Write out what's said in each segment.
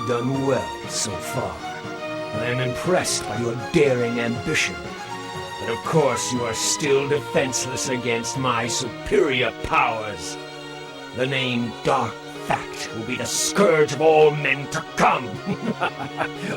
done well so far. I am impressed by your daring ambition. But of course you are still defenseless against my superior powers. The name Dark Fact will be the scourge of all men to come.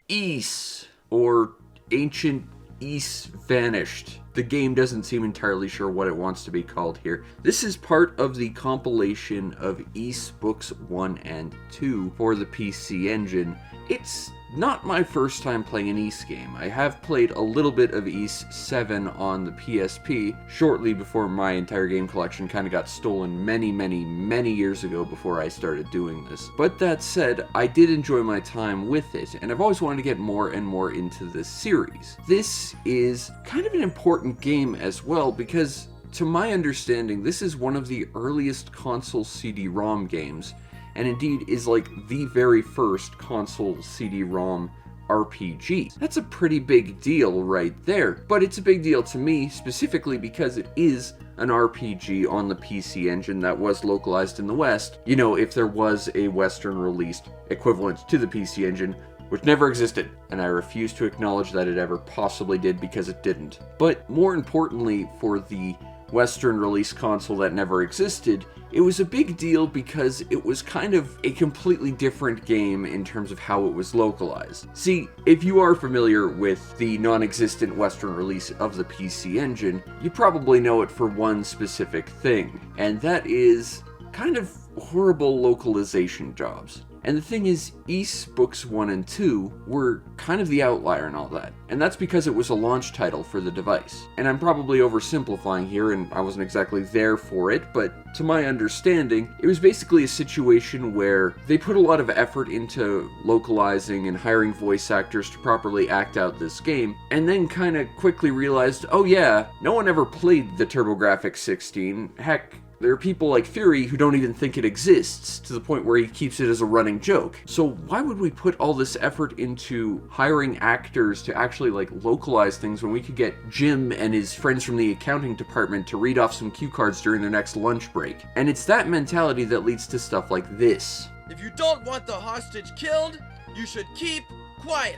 Ys, or Ancient Ys Vanished. The game doesn't seem entirely sure what it wants to be called here. This is part of the compilation of Ys Books 1 and 2 for the PC Engine. It's not my first time playing an Ys game. I have played a little bit of Ys 7 on the PSP, shortly before my entire game collection kind of got stolen many years ago before I started doing this. But that said, I did enjoy my time with it, and I've always wanted to get more and more into this series. This is kind of an important game as well, because to my understanding, this is one of the earliest console CD-ROM games, and indeed is like the very first console CD-ROM RPG. That's a pretty big deal right there, but it's a big deal to me specifically because it is an RPG on the PC Engine that was localized in the West. You know, if there was a Western released equivalent to the PC Engine, which never existed, and I refuse to acknowledge that it ever possibly did because it didn't. But more importantly, for the Western release console that never existed, it was a big deal because it was kind of a completely different game in terms of how it was localized. See, if you are familiar with the non-existent Western release of the PC Engine, you probably know it for one specific thing, and that is kind of horrible localization jobs. And the thing is, Ys Books 1 and 2 were kind of the outlier in all that. And that's because it was a launch title for the device. And I'm probably oversimplifying here, and I wasn't exactly there for it, but to my understanding, it was basically a situation where they put a lot of effort into localizing and hiring voice actors to properly act out this game, and then kind of quickly realized, oh yeah, no one ever played the TurboGrafx 16, heck, there are people like Fury who don't even think it exists, to the point where he keeps it as a running joke. So why would we put all this effort into hiring actors to actually localize things when we could get Jim and his friends from the accounting department to read off some cue cards during their next lunch break? And it's that mentality that leads to stuff like this. If you don't want the hostage killed, you should keep quiet.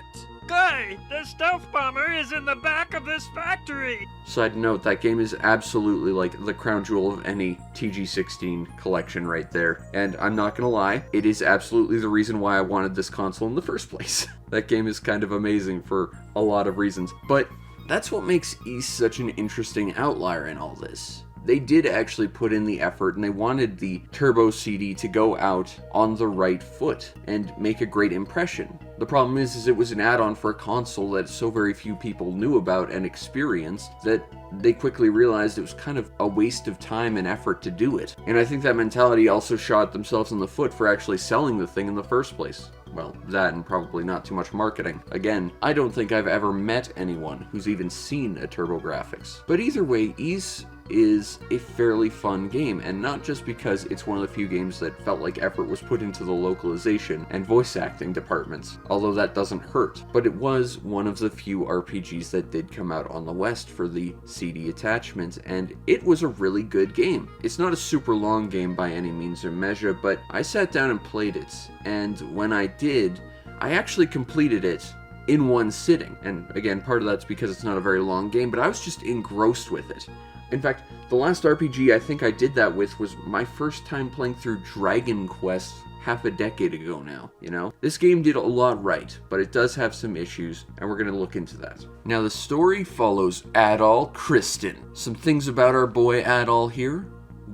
Guy, the stealth bomber is in the back of this factory! Side note, that game is absolutely like the crown jewel of any TG16 collection right there. And I'm not gonna lie, it is absolutely the reason why I wanted this console in the first place. That game is kind of amazing for a lot of reasons. But that's what makes Ys such an interesting outlier in all this. They did actually put in the effort, and they wanted the Turbo CD to go out on the right foot and make a great impression. The problem is it was an add-on for a console that so very few people knew about and experienced that they quickly realized it was kind of a waste of time and effort to do it. And I think that mentality also shot themselves in the foot for actually selling the thing in the first place. Well, that and probably not too much marketing. Again, I don't think I've ever met anyone who's even seen a TurboGrafx. But either way, Ys is a fairly fun game, and not just because it's one of the few games that felt like effort was put into the localization and voice acting departments, although that doesn't hurt, but it was one of the few RPGs that did come out on the West for the CD attachment, and it was a really good game. It's not a super long game by any means or measure, but I sat down and played it, and when I did, I actually completed it in one sitting. And again, part of that's because it's not a very long game, but I was just engrossed with it. In fact, the last RPG I think I did that with was my first time playing through Dragon Quest half a decade ago now, you know? This game did a lot right, but it does have some issues, and we're gonna look into that. Now, the story follows Adol Kristen. Some things about our boy Adol here.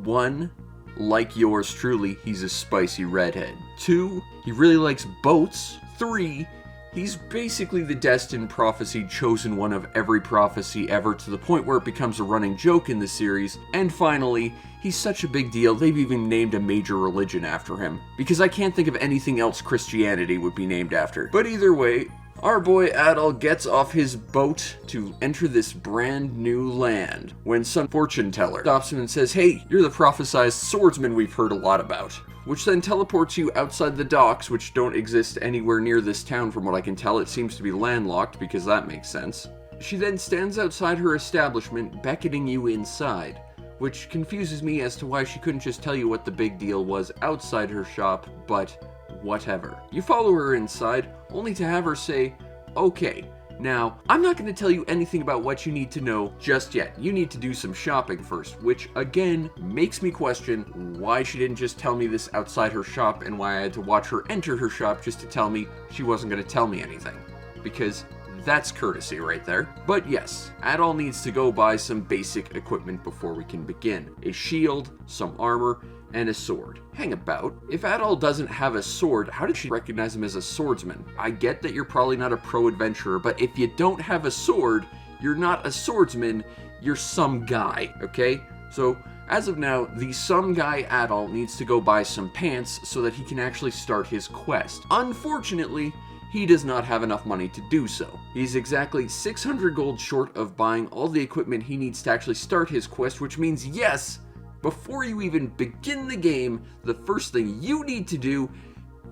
1, like yours truly, he's a spicy redhead. 2, he really likes boats. 3, he's basically the destined prophecy chosen one of every prophecy ever, to the point where it becomes a running joke in the series. And finally, he's such a big deal, they've even named a major religion after him. Because I can't think of anything else Christianity would be named after. But either way, our boy Adol gets off his boat to enter this brand new land when some fortune teller stops him and says, "Hey, you're the prophesized swordsman we've heard a lot about." Which then teleports you outside the docks, which don't exist anywhere near this town from what I can tell. It seems to be landlocked, because that makes sense. She then stands outside her establishment, beckoning you inside, which confuses me as to why she couldn't just tell you what the big deal was outside her shop, but whatever. You follow her inside, only to have her say, okay. Now, I'm not going to tell you anything about what you need to know just yet. You need to do some shopping first, which again makes me question why she didn't just tell me this outside her shop and why I had to watch her enter her shop just to tell me she wasn't going to tell me anything. Because that's courtesy right there. But yes, Adol needs to go buy some basic equipment before we can begin. A shield, some armor, and a sword. Hang about. If Adol doesn't have a sword, how did she recognize him as a swordsman? I get that you're probably not a pro adventurer, but if you don't have a sword, you're not a swordsman, you're some guy, okay? So, as of now, the some guy Adol needs to go buy some pants so that he can actually start his quest. Unfortunately, he does not have enough money to do so. He's exactly 600 gold short of buying all the equipment he needs to actually start his quest, which means yes, before you even begin the game, the first thing you need to do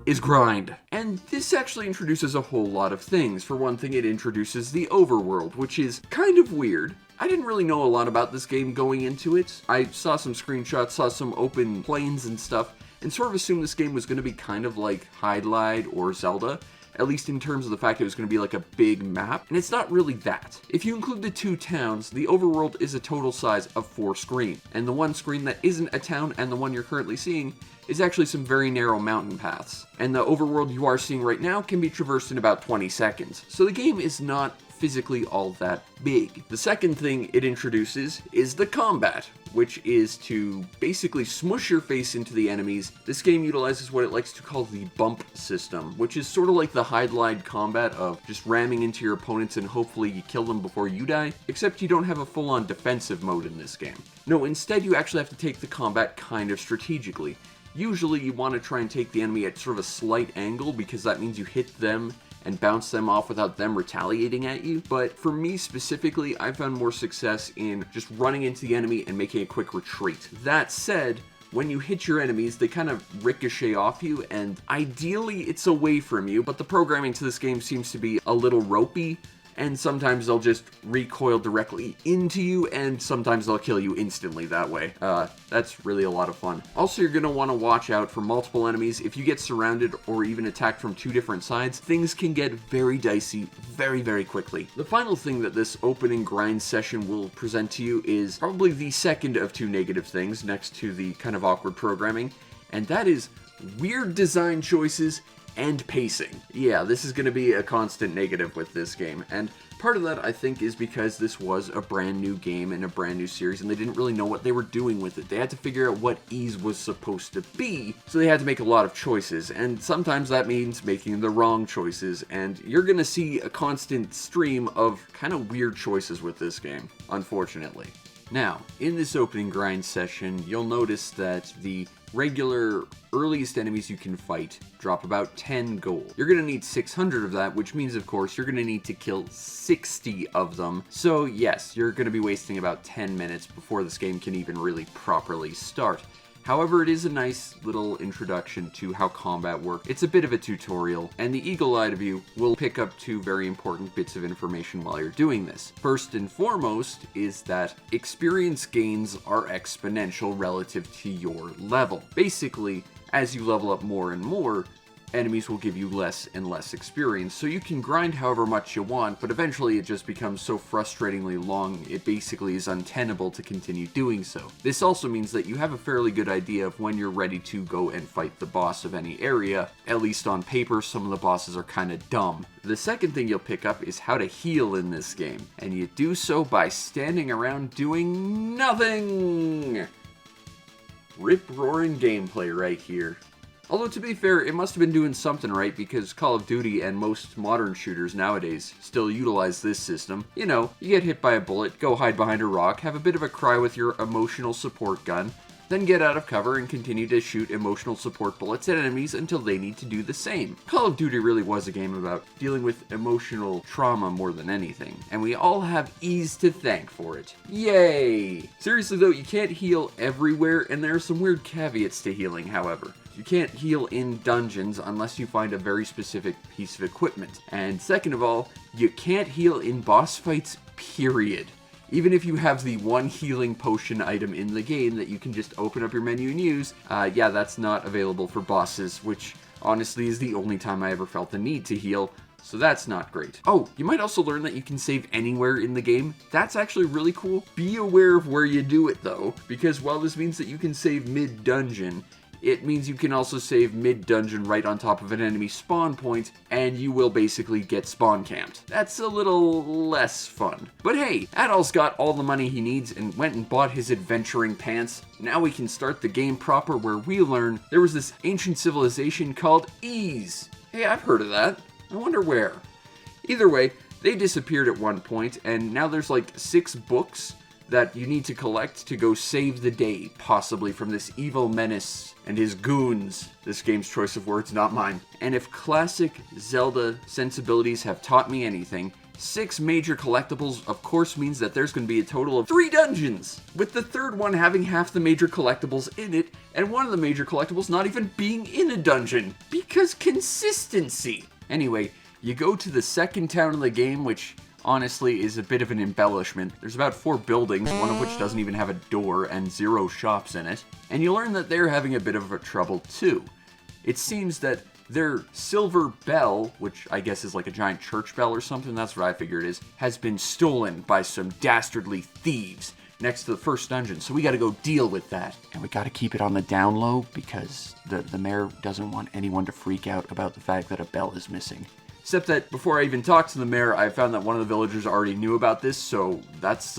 is grind. And this actually introduces a whole lot of things. For one thing, it introduces the overworld, which is kind of weird. I didn't really know a lot about this game going into it. I saw some screenshots, saw some open plains and stuff, and sort of assumed this game was going to be kind of like Hydlide or Zelda, at least in terms of the fact it was going to be like a big map, and it's not really that. If you include the 2 towns, the overworld is a total size of 4 screens, and the one screen that isn't a town and the one you're currently seeing is actually some very narrow mountain paths. And the overworld you are seeing right now can be traversed in about 20 seconds. So the game is not physically all that big. The second thing it introduces is the combat, which is to basically smush your face into the enemies. This game utilizes what it likes to call the bump system, which is sort of like the Hydlide combat of just ramming into your opponents and hopefully you kill them before you die, except you don't have a full-on defensive mode in this game. No, instead you actually have to take the combat kind of strategically. Usually you want to try and take the enemy at sort of a slight angle because that means you hit them and bounce them off without them retaliating at you. But for me specifically, I found more success in just running into the enemy and making a quick retreat. That said, when you hit your enemies, they kind of ricochet off you, and ideally it's away from you, but the programming to this game seems to be a little ropey, and sometimes they'll just recoil directly into you, and sometimes they'll kill you instantly that way. That's really a lot of fun. Also, you're going to want to watch out for multiple enemies. If you get surrounded or even attacked from 2 different sides, things can get very dicey very, very quickly. The final thing that this opening grind session will present to you is probably the second of 2 negative things next to the kind of awkward programming, and that is weird design choices and pacing. Yeah, this is going to be a constant negative with this game, and part of that I think is because this was a brand new game and a brand new series and they didn't really know what they were doing with it. They had to figure out what ease was supposed to be, so they had to make a lot of choices, and sometimes that means making the wrong choices, and you're going to see a constant stream of kind of weird choices with this game, unfortunately. Now, in this opening grind session, you'll notice that the regular earliest enemies you can fight drop about 10 gold. You're going to need 600 of that, which means of course you're going to need to kill 60 of them. So yes, you're going to be wasting about 10 minutes before this game can even really properly start. However, it is a nice little introduction to how combat works. It's a bit of a tutorial, and the eagle-eyed view will pick up 2 very important bits of information while you're doing this. First and foremost is that experience gains are exponential relative to your level. Basically, as you level up more and more, enemies will give you less and less experience, so you can grind however much you want, but eventually it just becomes so frustratingly long it basically is untenable to continue doing so. This also means that you have a fairly good idea of when you're ready to go and fight the boss of any area. At least on paper, some of the bosses are kinda dumb. The second thing you'll pick up is how to heal in this game, and you do so by standing around doing nothing! Rip-roaring gameplay right here. Although, to be fair, it must have been doing something right because Call of Duty and most modern shooters nowadays still utilize this system. You know, you get hit by a bullet, go hide behind a rock, have a bit of a cry with your emotional support gun, then get out of cover and continue to shoot emotional support bullets at enemies until they need to do the same. Call of Duty really was a game about dealing with emotional trauma more than anything, and we all have ease to thank for it. Yay! Seriously though, you can't heal everywhere, and there are some weird caveats to healing, however. You can't heal in dungeons unless you find a very specific piece of equipment. And second of all, you can't heal in boss fights, period. Even if you have the one healing potion item in the game that you can just open up your menu and use, yeah, that's not available for bosses, which honestly is the only time I ever felt the need to heal, so that's not great. Oh, you might also learn that you can save anywhere in the game. That's actually really cool. Be aware of where you do it though, because while this means that you can save mid-dungeon, it means you can also save mid-dungeon right on top of an enemy spawn point, and you will basically get spawn camped. That's a little less fun. But hey, Adol's got all the money he needs and went and bought his adventuring pants. Now we can start the game proper, where we learn there was this ancient civilization called Ease. Hey, I've heard of that. I wonder where. Either way, they disappeared at one point, and now there's like 6 books that you need to collect to go save the day, possibly from this evil menace and his goons. This game's choice of words, not mine. And if classic Zelda sensibilities have taught me anything, 6 major collectibles of course means that there's going to be a total of 3 dungeons, with the third one having half the major collectibles in it, and one of the major collectibles not even being in a dungeon, because consistency. Anyway, you go to the second town in the game, which honestly is a bit of an embellishment. There's about 4 buildings, one of which doesn't even have a door, and 0 shops in it. And you learn that they're having a bit of a trouble too. It seems that their silver bell, which I guess is like a giant church bell or something, that's what I figure it is, has been stolen by some dastardly thieves next to the first dungeon, so we gotta go deal with that. And we gotta keep it on the down low, because the mayor doesn't want anyone to freak out about the fact that a bell is missing. Except that before I even talked to the mayor, I found that one of the villagers already knew about this, so that's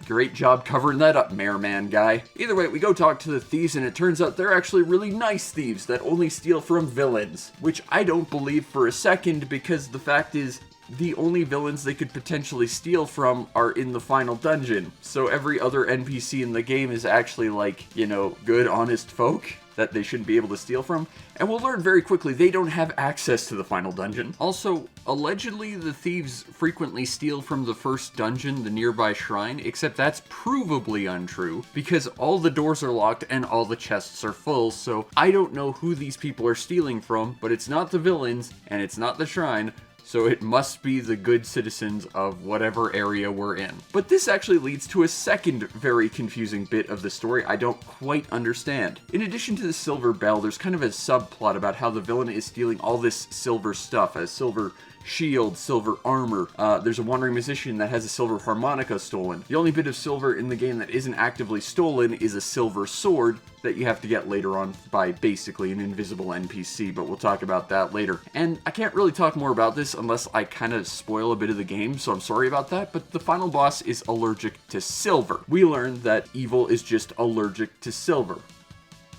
great job covering that up, mayor man guy. Either way, we go talk to the thieves, and it turns out they're actually really nice thieves that only steal from villains, which I don't believe for a second, because the fact is, the only villains they could potentially steal from are in the final dungeon. So every other NPC in the game is actually like, you know, good, honest folk that they shouldn't be able to steal from. And we'll learn very quickly they don't have access to the final dungeon. Also, allegedly the thieves frequently steal from the first dungeon, the nearby shrine, except that's provably untrue, because all the doors are locked and all the chests are full, so I don't know who these people are stealing from, but it's not the villains, and it's not the shrine, so it must be the good citizens of whatever area we're in. But this actually leads to a second very confusing bit of the story I don't quite understand. In addition to the silver bell, there's kind of a subplot about how the villain is stealing all this silver stuff, as silver shield, silver armor. There's a wandering musician that has a silver harmonica stolen. The only bit of silver in the game that isn't actively stolen is a silver sword that you have to get later on by basically an invisible NPC, but we'll talk about that later. And I can't really talk more about this unless I kind of spoil a bit of the game, so I'm sorry about that, but the final boss is allergic to silver. We learned that evil is just allergic to silver.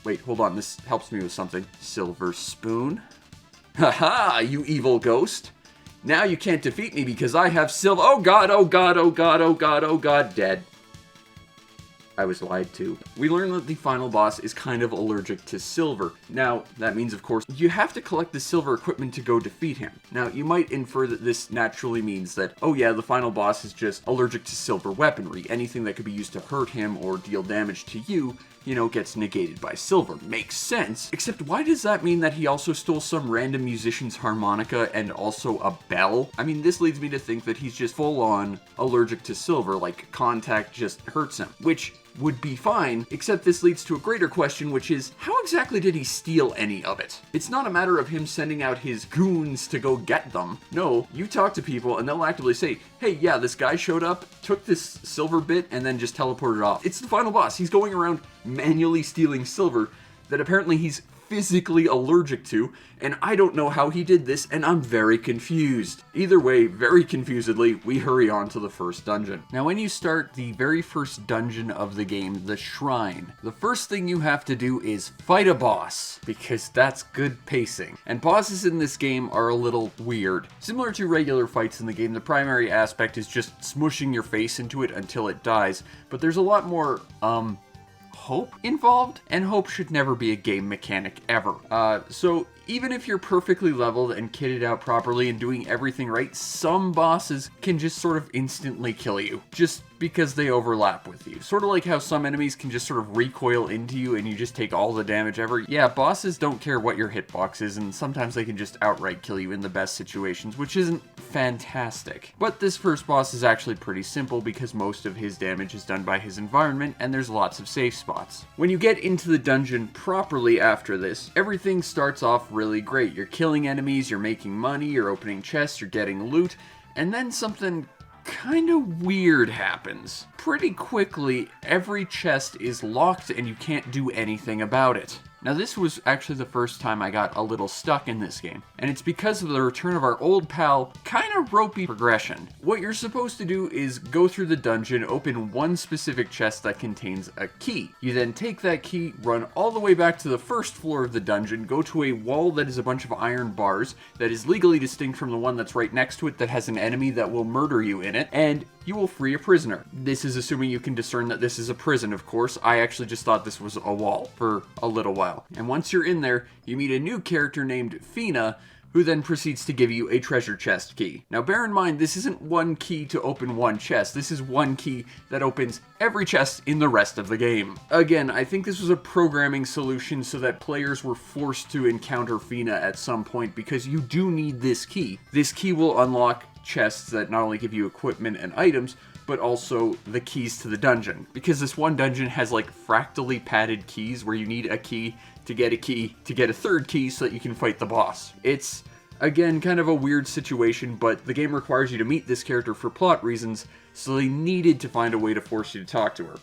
Wait, hold on, this helps me with something. Silver spoon? Haha, you evil ghost! Now you can't defeat me because I have silver. Oh god, oh god, oh god, oh god, oh god, dead. I was lied to. We learn that the final boss is kind of allergic to silver. Now, that means, of course, you have to collect the silver equipment to go defeat him. Now, you might infer that this naturally means that, oh yeah, the final boss is just allergic to silver weaponry. Anything that could be used to hurt him or deal damage to you, you know, gets negated by silver. Makes sense. Except why does that mean that he also stole some random musician's harmonica and also a bell? I mean, this leads me to think that he's just full on allergic to silver, like contact just hurts him, which would be fine, except this leads to a greater question, which is, how exactly did he steal any of it? It's not a matter of him sending out his goons to go get them. No, you talk to people and they'll actively say, hey, yeah, this guy showed up, took this silver bit, and then just teleported off. It's the final boss. He's going around manually stealing silver that apparently he's physically allergic to, and I don't know how he did this, and I'm very confused. Either way, very confusedly, we hurry on to the first dungeon. Now, when you start the very first dungeon of the game, the Shrine, the first thing you have to do is fight a boss, because that's good pacing. And bosses in this game are a little weird. Similar to regular fights in the game, the primary aspect is just smushing your face into it until it dies, but there's a lot more, hope involved, and hope should never be a game mechanic ever. So even if you're perfectly leveled and kitted out properly and doing everything right, some bosses can just sort of instantly kill you, just because they overlap with you. Sort of like how some enemies can just sort of recoil into you and you just take all the damage ever. Yeah, bosses don't care what your hitbox is, and sometimes they can just outright kill you in the best situations, which isn't fantastic. But this first boss is actually pretty simple because most of his damage is done by his environment, and there's lots of safe spots. When you get into the dungeon properly after this, everything starts off really great. You're killing enemies, you're making money, you're opening chests, you're getting loot, and then something kind of weird happens. Pretty quickly, every chest is locked and you can't do anything about it. Now this was actually the first time I got a little stuck in this game, and it's because of the return of our old pal, kind of ropey progression. What you're supposed to do is go through the dungeon, open one specific chest that contains a key. You then take that key, run all the way back to the first floor of the dungeon, go to a wall that is a bunch of iron bars that is legally distinct from the one that's right next to it that has an enemy that will murder you in it, and you will free a prisoner. This is assuming you can discern that this is a prison, of course. I actually just thought this was a wall for a little while. And once you're in there, you meet a new character named Fina, who then proceeds to give you a treasure chest key. Now bear in mind, this isn't one key to open one chest. This is one key that opens every chest in the rest of the game. Again, I think this was a programming solution so that players were forced to encounter Fina at some point, because you do need this key. This key will unlock chests that not only give you equipment and items, but also the keys to the dungeon. Because this one dungeon has like fractally padded keys where you need a key to get a third key so that you can fight the boss. It's, again, kind of a weird situation, but the game requires you to meet this character for plot reasons, so they needed to find a way to force you to talk to her.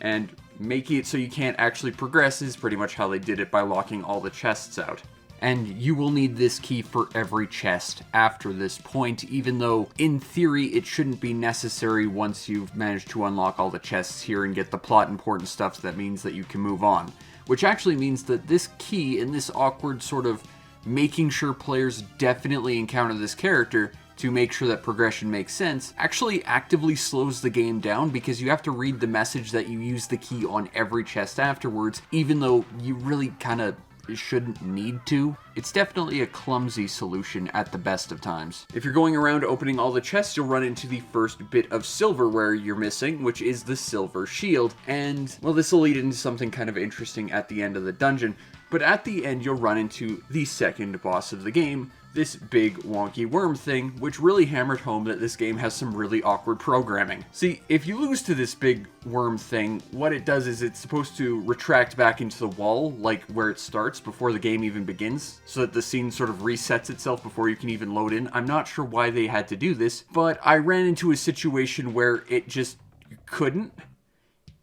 And making it so you can't actually progress is pretty much how they did it, by locking all the chests out. And you will need this key for every chest after this point, even though, in theory, it shouldn't be necessary once you've managed to unlock all the chests here and get the plot important stuff, so that means that you can move on. Which actually means that this key, and this awkward sort of making sure players definitely encounter this character to make sure that progression makes sense, actually actively slows the game down, because you have to read the message that you use the key on every chest afterwards, even though you really kind of shouldn't need to. It's definitely a clumsy solution at the best of times. If you're going around opening all the chests, you'll run into the first bit of silverware you're missing, which is the silver shield. And, well, this will lead into something kind of interesting at the end of the dungeon. But at the end, you'll run into the second boss of the game, this big wonky worm thing, which really hammered home that this game has some really awkward programming. See, if you lose to this big worm thing, what it does is it's supposed to retract back into the wall, like where it starts before the game even begins, so that the scene sort of resets itself before you can even load in. I'm not sure why they had to do this, but I ran into a situation where it just couldn't,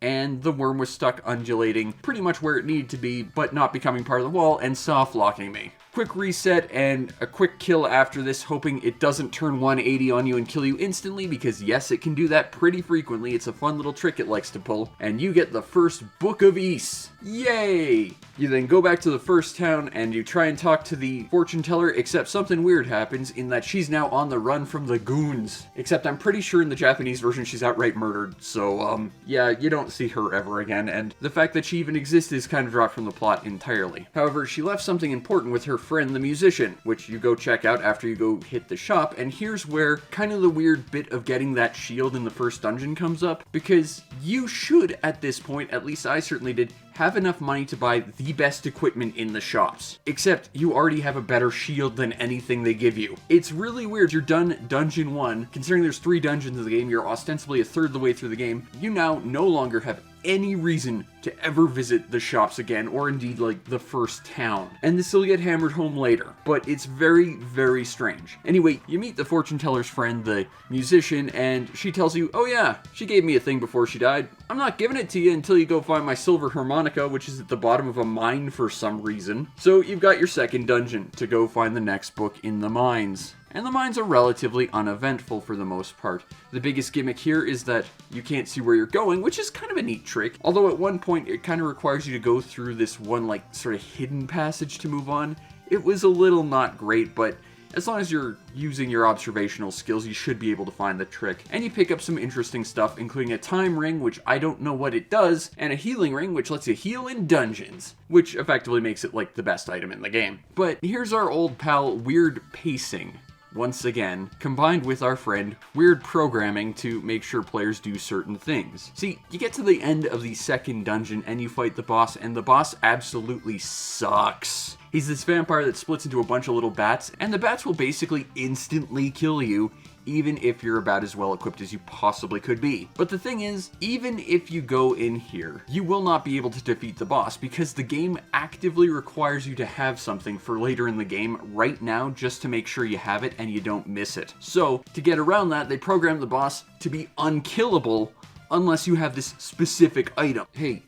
and the worm was stuck undulating pretty much where it needed to be, but not becoming part of the wall and soft locking me. Quick reset and a quick kill after this, hoping it doesn't turn 180 on you and kill you instantly, because yes, it can do that pretty frequently. It's a fun little trick it likes to pull. And you get the first Book of Ys. Yay! You then go back to the first town and you try and talk to the fortune teller, except something weird happens in that she's now on the run from the goons. Except I'm pretty sure in the Japanese version she's outright murdered, so yeah, you don't see her ever again, and the fact that she even exists is kind of dropped from the plot entirely. However, she left something important with her friend the musician, which you go check out after you go hit the shop, and here's where kind of the weird bit of getting that shield in the first dungeon comes up, because you should, at this point, at least I certainly did, have enough money to buy the best equipment in the shops. Except you already have a better shield than anything they give you. It's really weird. You're done Dungeon 1. Considering there's 3 dungeons in the game, you're ostensibly a third of the way through the game. You now no longer have any reason to ever visit the shops again, or indeed like the first town. And this will get hammered home later, but it's very, very strange. Anyway, you meet the fortune teller's friend, the musician, and she tells you, oh yeah, she gave me a thing before she died. I'm not giving it to you until you go find my silver harmonica, which is at the bottom of a mine for some reason. So you've got your second dungeon to go find the next book in the mines. And the mines are relatively uneventful for the most part. The biggest gimmick here is that you can't see where you're going, which is kind of a neat trick. Although at one point it kind of requires you to go through this one like sort of hidden passage to move on. It was a little not great, but as long as you're using your observational skills, you should be able to find the trick. And you pick up some interesting stuff, including a time ring, which I don't know what it does, and a healing ring, which lets you heal in dungeons, which effectively makes it like the best item in the game. But here's our old pal Weird Pacing, once again, combined with our friend Weird Programming to make sure players do certain things. See, you get to the end of the second dungeon and you fight the boss, and the boss absolutely sucks. He's this vampire that splits into a bunch of little bats, and the bats will basically instantly kill you even if you're about as well equipped as you possibly could be. But the thing is, even if you go in here, you will not be able to defeat the boss because the game actively requires you to have something for later in the game right now just to make sure you have it and you don't miss it. So, to get around that, they programmed the boss to be unkillable unless you have this specific item. Hey,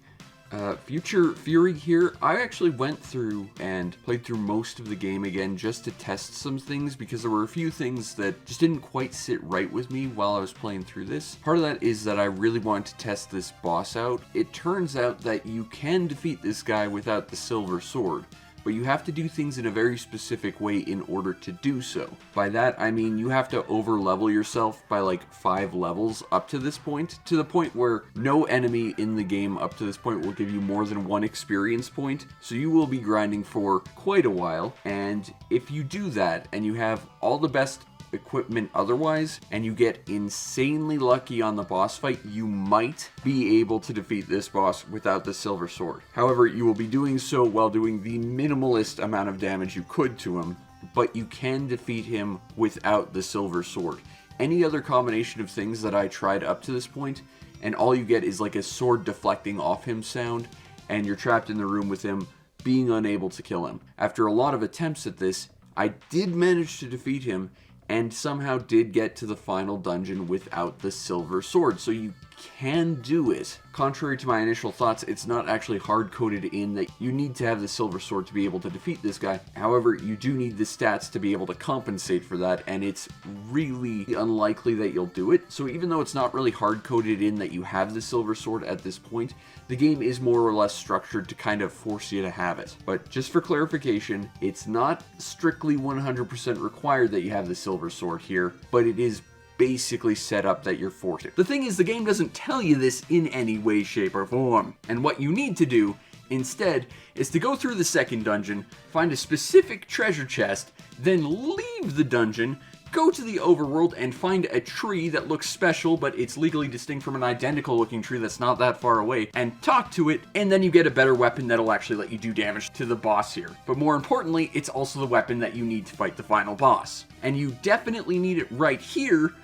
Future Fury here, I actually went through and played through most of the game again just to test some things because there were a few things that just didn't quite sit right with me while I was playing through this. Part of that is that I really wanted to test this boss out. It turns out that you can defeat this guy without the silver sword, but you have to do things in a very specific way in order to do so. By that, I mean you have to over-level yourself by like 5 levels up to this point, to the point where no enemy in the game up to this point will give you more than 1 experience point, so you will be grinding for quite a while, and if you do that, and you have all the best equipment otherwise, and you get insanely lucky on the boss fight, you might be able to defeat this boss without the silver sword. However, you will be doing so while doing the minimalist amount of damage you could to him, but you can defeat him without the silver sword. Any other combination of things that I tried up to this point, and all you get is like a sword deflecting off him sound, and you're trapped in the room with him, being unable to kill him. After a lot of attempts at this, I did manage to defeat him, and somehow did get to the final dungeon without the silver sword, so you can do it. Contrary to my initial thoughts, it's not actually hard-coded in that you need to have the silver sword to be able to defeat this guy. However, you do need the stats to be able to compensate for that, and it's really unlikely that you'll do it. So even though it's not really hard-coded in that you have the silver sword at this point, the game is more or less structured to kind of force you to have it. But just for clarification, it's not strictly 100% required that you have the silver sword here, but it is basically set up that you're forced to. The thing is, the game doesn't tell you this in any way, shape, or form. And what you need to do instead is to go through the second dungeon, find a specific treasure chest, then leave the dungeon, go to the overworld and find a tree that looks special, but it's legally distinct from an identical looking tree that's not that far away, and talk to it, and then you get a better weapon that'll actually let you do damage to the boss here. But more importantly, it's also the weapon that you need to fight the final boss. And you definitely need it right here,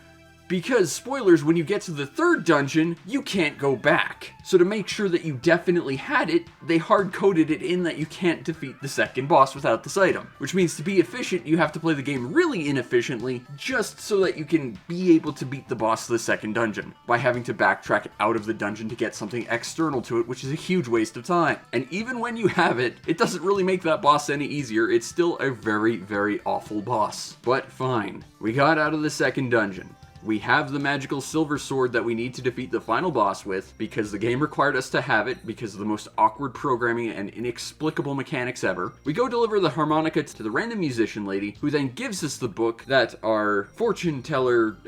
because, spoilers, when you get to the third dungeon, you can't go back. So to make sure that you definitely had it, they hard-coded it in that you can't defeat the second boss without this item. Which means to be efficient, you have to play the game really inefficiently, just so that you can be able to beat the boss of the second dungeon, by having to backtrack out of the dungeon to get something external to it, which is a huge waste of time. And even when you have it, it doesn't really make that boss any easier. It's still a very, very awful boss. But fine. We got out of the second dungeon. We have the magical silver sword that we need to defeat the final boss with, because the game required us to have it because of the most awkward programming and inexplicable mechanics ever. We go deliver the harmonica to the random musician lady, who then gives us the book that our fortune teller,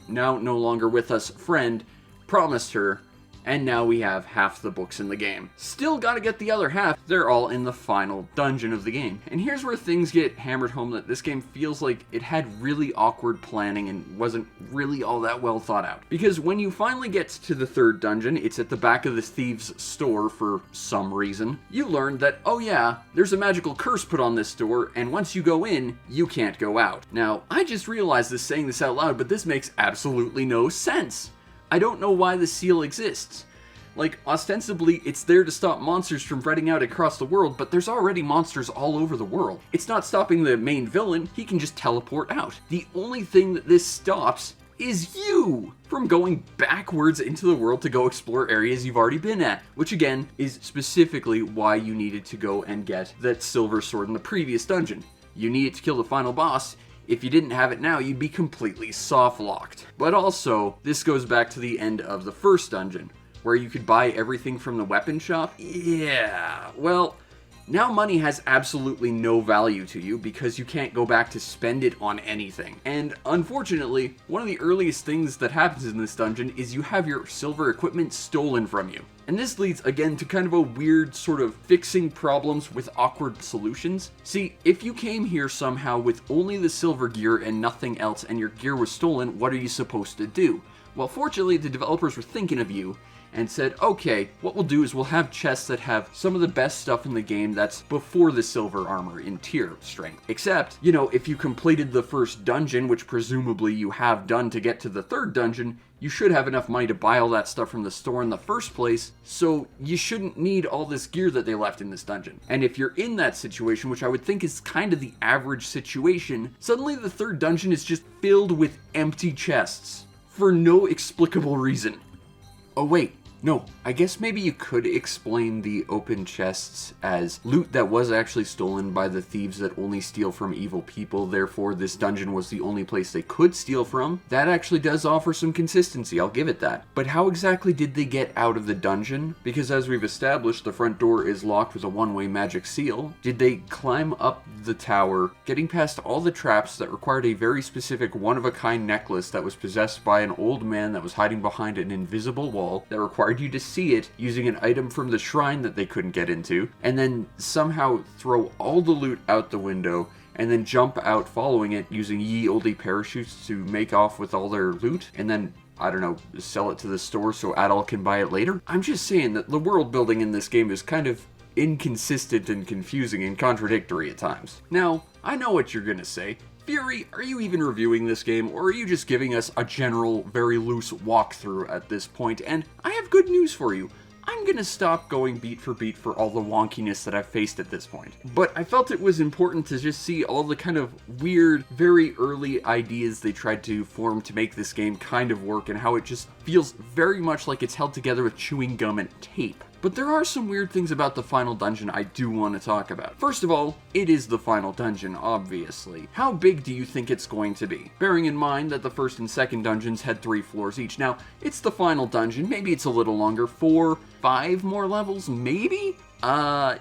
now no longer with us, friend promised her. And now we have half the books in the game. Still gotta get the other half. They're all in the final dungeon of the game. And here's where things get hammered home that this game feels like it had really awkward planning and wasn't really all that well thought out. Because when you finally get to the third dungeon, it's at the back of the thieves' store for some reason. You learn that, oh yeah, there's a magical curse put on this door, and once you go in, you can't go out. Now, I just realized this saying this out loud, but this makes absolutely no sense. I don't know why the seal exists. Like, ostensibly, it's there to stop monsters from spreading out across the world, but there's already monsters all over the world. It's not stopping the main villain, he can just teleport out. The only thing that this stops is you from going backwards into the world to go explore areas you've already been at, which again is specifically why you needed to go and get that silver sword in the previous dungeon. You needed to kill the final boss. If you didn't have it now, you'd be completely soft-locked. But also, this goes back to the end of the first dungeon, where you could buy everything from the weapon shop. Yeah, well, now money has absolutely no value to you because you can't go back to spend it on anything. And unfortunately, one of the earliest things that happens in this dungeon is you have your silver equipment stolen from you. And this leads again to kind of a weird sort of fixing problems with awkward solutions. See, if you came here somehow with only the silver gear and nothing else and your gear was stolen, what are you supposed to do? Well, fortunately, the developers were thinking of you, and said, okay, what we'll do is we'll have chests that have some of the best stuff in the game that's before the silver armor in tier strength. Except, you know, if you completed the first dungeon, which presumably you have done to get to the third dungeon, you should have enough money to buy all that stuff from the store in the first place, so you shouldn't need all this gear that they left in this dungeon. And if you're in that situation, which I would think is kind of the average situation, suddenly the third dungeon is just filled with empty chests for no explicable reason. Oh wait, no, I guess maybe you could explain the open chests as loot that was actually stolen by the thieves that only steal from evil people, therefore this dungeon was the only place they could steal from. That actually does offer some consistency, I'll give it that. But how exactly did they get out of the dungeon? Because as we've established, the front door is locked with a one-way magic seal. Did they climb up the tower, getting past all the traps that required a very specific one-of-a-kind necklace that was possessed by an old man that was hiding behind an invisible wall that required you to see it using an item from the shrine that they couldn't get into, and then somehow throw all the loot out the window and then jump out following it using ye olde parachutes to make off with all their loot, and then, I don't know, sell it to the store so Adol can buy it later? I'm just saying that the world building in this game is kind of inconsistent and confusing and contradictory at times. Now, I know what you're gonna say. Fury, are you even reviewing this game, or are you just giving us a general, very loose walkthrough at this point? And I have good news for you. I'm gonna stop going beat for beat for all the wonkiness that I've faced at this point. But I felt it was important to just see all the kind of weird, very early ideas they tried to form to make this game kind of work, and how it just feels very much like it's held together with chewing gum and tape. But there are some weird things about the final dungeon I do want to talk about. First of all, it is the final dungeon, obviously. How big do you think it's going to be? Bearing in mind that the first and second dungeons had 3 floors each. Now, it's the final dungeon, maybe it's a little longer, 4, 5 more levels, maybe? Yeah.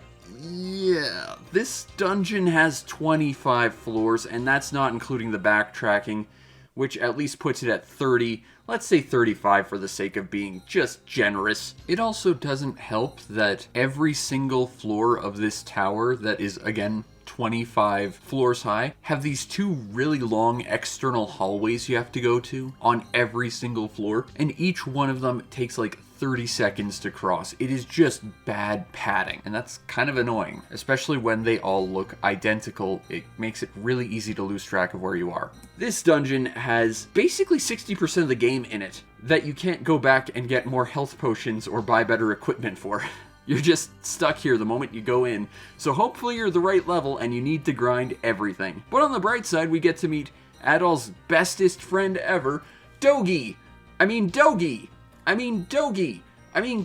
This dungeon has 25 floors, and that's not including the backtracking, which at least puts it at 30. Let's say 35 for the sake of being just generous. It also doesn't help that every single floor of this tower that is, again, 25 floors high, have these 2 really long external hallways you have to go to on every single floor, and each one of them takes like 30 seconds to cross. It is just bad padding, and that's kind of annoying, especially when they all look identical. It makes it really easy to lose track of where you are. This dungeon has basically 60% of the game in it that you can't go back and get more health potions or buy better equipment for. You're just stuck here the moment you go in, so hopefully you're the right level and you need to grind everything. But on the bright side, we get to meet Adol's bestest friend ever, Dogi! I mean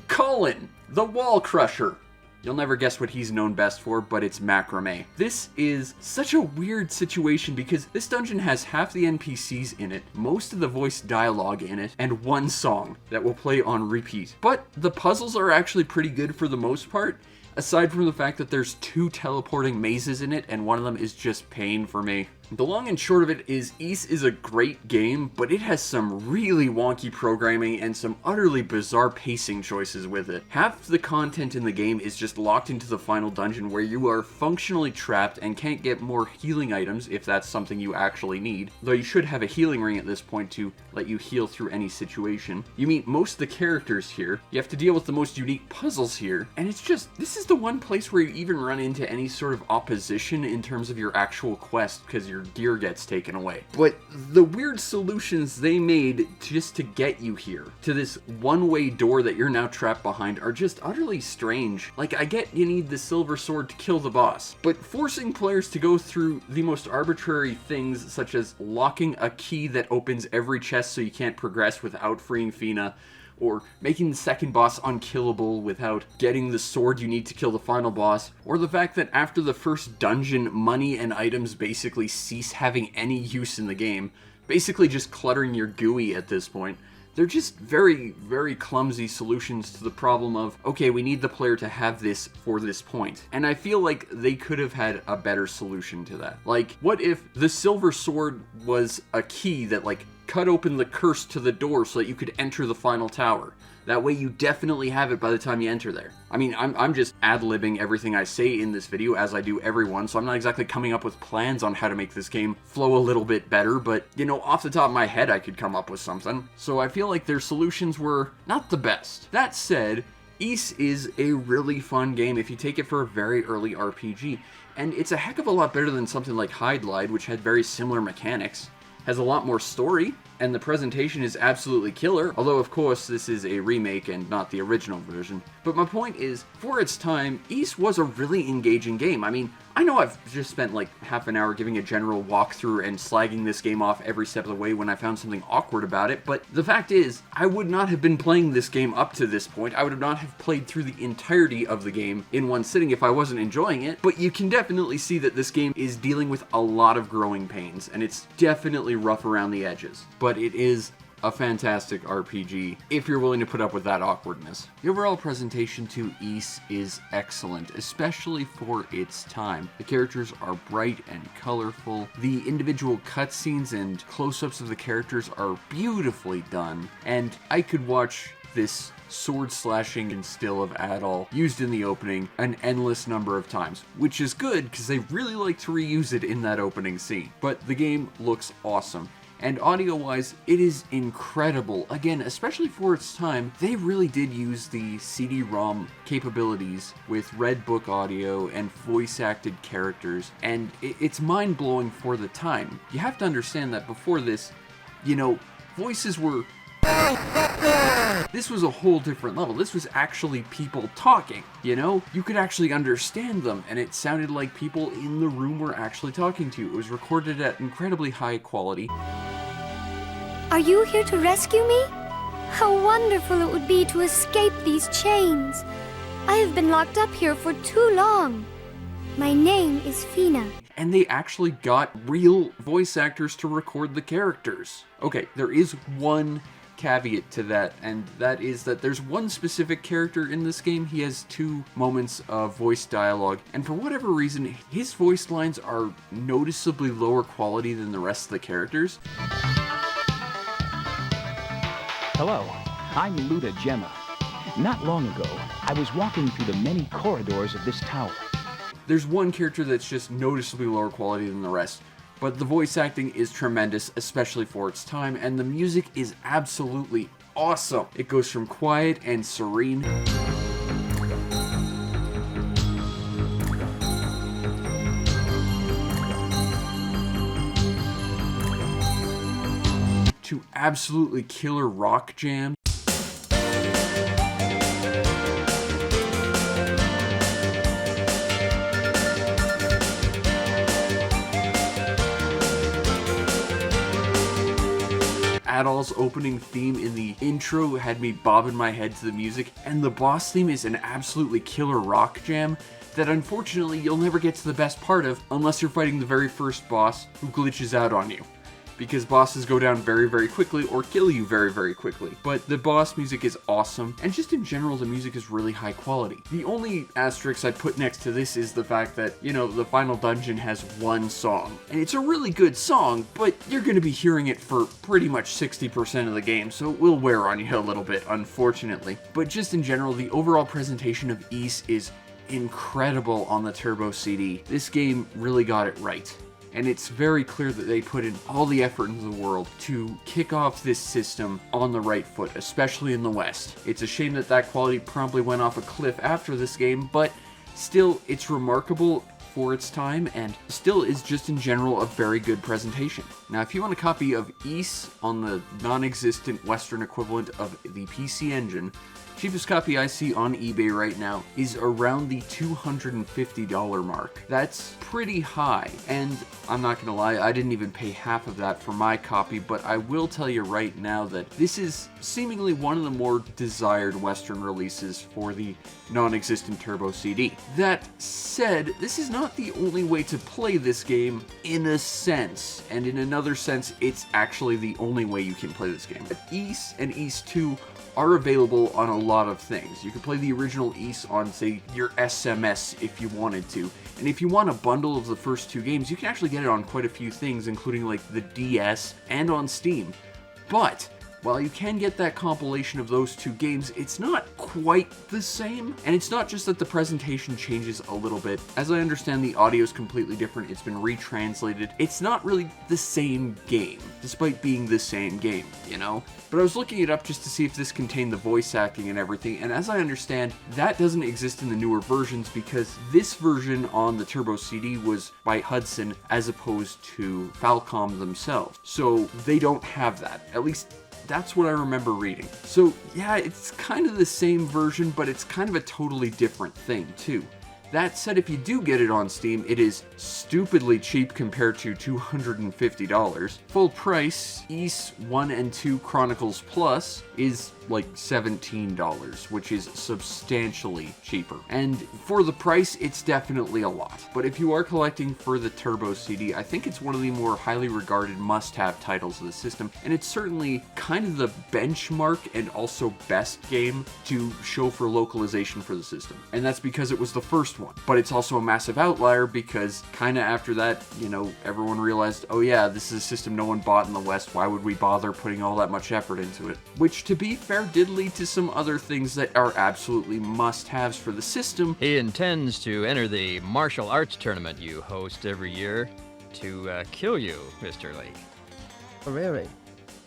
Colin, the Wall Crusher. You'll never guess what he's known best for, but it's macrame. This is such a weird situation because this dungeon has half the NPCs in it, most of the voice dialogue in it, and 1 song that will play on repeat. But the puzzles are actually pretty good for the most part, aside from the fact that there's 2 teleporting mazes in it, and one of them is just pain for me. The long and short of it is, Ys is a great game, but it has some really wonky programming and some utterly bizarre pacing choices with it. Half the content in the game is just locked into the final dungeon where you are functionally trapped and can't get more healing items if that's something you actually need, though you should have a healing ring at this point to let you heal through any situation. You meet most of the characters here, you have to deal with the most unique puzzles here, and it's just, this is the one place where you even run into any sort of opposition in terms of your actual quest, because your gear gets taken away. But the weird solutions they made just to get you here, to this one-way door that you're now trapped behind, are just utterly strange. Like, I get you need the silver sword to kill the boss, but forcing players to go through the most arbitrary things, such as locking a key that opens every chest so you can't progress without freeing Fina, or making the second boss unkillable without getting the sword you need to kill the final boss, or the fact that after the first dungeon, money and items basically cease having any use in the game, basically just cluttering your GUI at this point. They're just very, very clumsy solutions to the problem of, okay, we need the player to have this for this point. And I feel like they could have had a better solution to that. Like, what if the silver sword was a key that, like, cut open the curse to the door so that you could enter the final tower. That way you definitely have it by the time you enter there. I mean, I'm just ad-libbing everything I say in this video, as I do every one, so I'm not exactly coming up with plans on how to make this game flow a little bit better, but, you know, off the top of my head I could come up with something. So I feel like their solutions were not the best. That said, Ys is a really fun game if you take it for a very early RPG, and it's a heck of a lot better than something like Hide Glide, which had very similar mechanics, has a lot more story, and the presentation is absolutely killer, although of course this is a remake and not the original version. But my point is, for its time, Ys was a really engaging game. I mean, I know I've just spent like half an hour giving a general walkthrough and slagging this game off every step of the way when I found something awkward about it, but the fact is, I would not have been playing this game up to this point. I would not have played through the entirety of the game in one sitting if I wasn't enjoying it, but you can definitely see that this game is dealing with a lot of growing pains, and it's definitely rough around the edges. But it is a fantastic RPG if you're willing to put up with that awkwardness. The overall presentation to Ys is excellent, especially for its time. The characters are bright and colorful. The individual cutscenes and close-ups of the characters are beautifully done, and I could watch this sword slashing and still of Adol used in the opening an endless number of times, which is good because they really like to reuse it in that opening scene. But the game looks awesome. And audio-wise, it is incredible. Again, especially for its time, they really did use the CD-ROM capabilities with Red Book audio and voice-acted characters, and it's mind-blowing for the time. You have to understand that before this, you know, voices were... This was a whole different level. This was actually people talking, you know? You could actually understand them, and it sounded like people in the room were actually talking to you. It was recorded at incredibly high quality. Are you here to rescue me? How wonderful it would be to escape these chains. I have been locked up here for too long. My name is Fina. And they actually got real voice actors to record the characters. Okay, there is one caveat to that, and that is that there's one specific character in this game. He has 2 moments of voice dialogue, and for whatever reason, his voice lines are noticeably lower quality than the rest of the characters. Hello, I'm Luda Gemma. Not long ago, I was walking through the many corridors of this tower. There's one character that's just noticeably lower quality than the rest, but the voice acting is tremendous, especially for its time, and the music is absolutely awesome. It goes from quiet and serene to absolutely killer rock jam. Adol's opening theme in the intro had me bobbing my head to the music, and the boss theme is an absolutely killer rock jam that unfortunately you'll never get to the best part of unless you're fighting the very first boss who glitches out on you. Because bosses go down very, very quickly or kill you very, very quickly. But the boss music is awesome, and just in general, the music is really high quality. The only asterisk I'd put next to this is the fact that, you know, the final dungeon has 1 song. And it's a really good song, but you're going to be hearing it for pretty much 60% of the game, so it will wear on you a little bit, unfortunately. But just in general, the overall presentation of Ys is incredible on the Turbo CD. This game really got it right. And it's very clear that they put in all the effort into the world to kick off this system on the right foot, especially in the West. It's a shame that that quality promptly went off a cliff after this game, but still, it's remarkable for its time, and still is just in general a very good presentation. Now, if you want a copy of Ys on the non-existent Western equivalent of the PC Engine, cheapest copy I see on eBay right now is around the $250 mark. That's pretty high, and I'm not gonna lie, I didn't even pay half of that for my copy, but I will tell you right now that this is seemingly one of the more desired Western releases for the non-existent Turbo CD. That said, this is not the only way to play this game in a sense, and in another sense, it's actually the only way you can play this game. Ys and Ys 2 are available on a lot of things. You can play the original Ys on, say, your SMS if you wanted to. And if you want a bundle of the first 2 games, you can actually get it on quite a few things, including like the DS and on Steam. But while you can get that compilation of those two games, it's not quite the same. And it's not just that the presentation changes a little bit. As I understand, the audio is completely different. It's been retranslated. It's not really the same game, despite being the same game, you know? But I was looking it up just to see if this contained the voice acting and everything, and as I understand, that doesn't exist in the newer versions because this version on the Turbo CD was by Hudson as opposed to Falcom themselves. So they don't have that. At least that's what I remember reading. So yeah, it's kind of the same version, but it's kind of a totally different thing too. That said, if you do get it on Steam, it is stupidly cheap compared to $250. Full price, Ys 1 and 2 Chronicles Plus is like $17, which is substantially cheaper. And for the price, it's definitely a lot. But if you are collecting for the Turbo CD, I think it's one of the more highly regarded must-have titles of the system, and it's certainly kind of the benchmark and also best game to show for localization for the system. And that's because it was the first one. But it's also a massive outlier because kind of after that, you know, everyone realized, oh yeah, this is a system no one bought in the West, why would we bother putting all that much effort into it? Which, to be fair, did lead to some other things that are absolutely must-haves for the system. He intends to enter the martial arts tournament you host every year to kill you, Mr. Lee. Oh, really?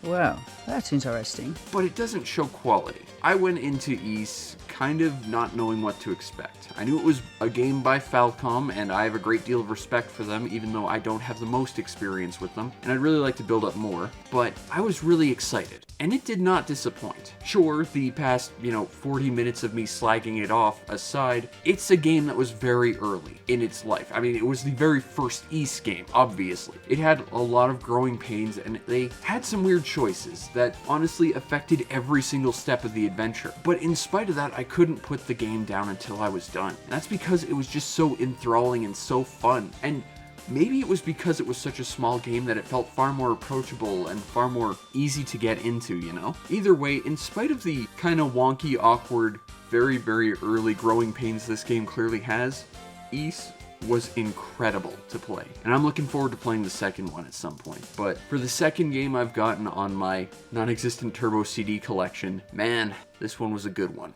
Well, that's interesting. But it doesn't show quality. I went into Ys kind of not knowing what to expect. I knew it was a game by Falcom, and I have a great deal of respect for them, even though I don't have the most experience with them, and I'd really like to build up more, but I was really excited, and it did not disappoint. Sure, the past, 40 minutes of me slagging it off aside, it's a game that was very early in its life. I mean, it was the very first Ys game, obviously. It had a lot of growing pains, and they had some weird choices that honestly affected every single step of the adventure. But in spite of that, I couldn't put the game down until I was done. And that's because it was just so enthralling and so fun. And maybe it was because it was such a small game that it felt far more approachable and far more easy to get into, you know? Either way, in spite of the kind of wonky, awkward, very, very early growing pains this game clearly has, Ys was incredible to play. And I'm looking forward to playing the second one at some point. But for the second game I've gotten on my non-existent Turbo CD collection, man, this one was a good one.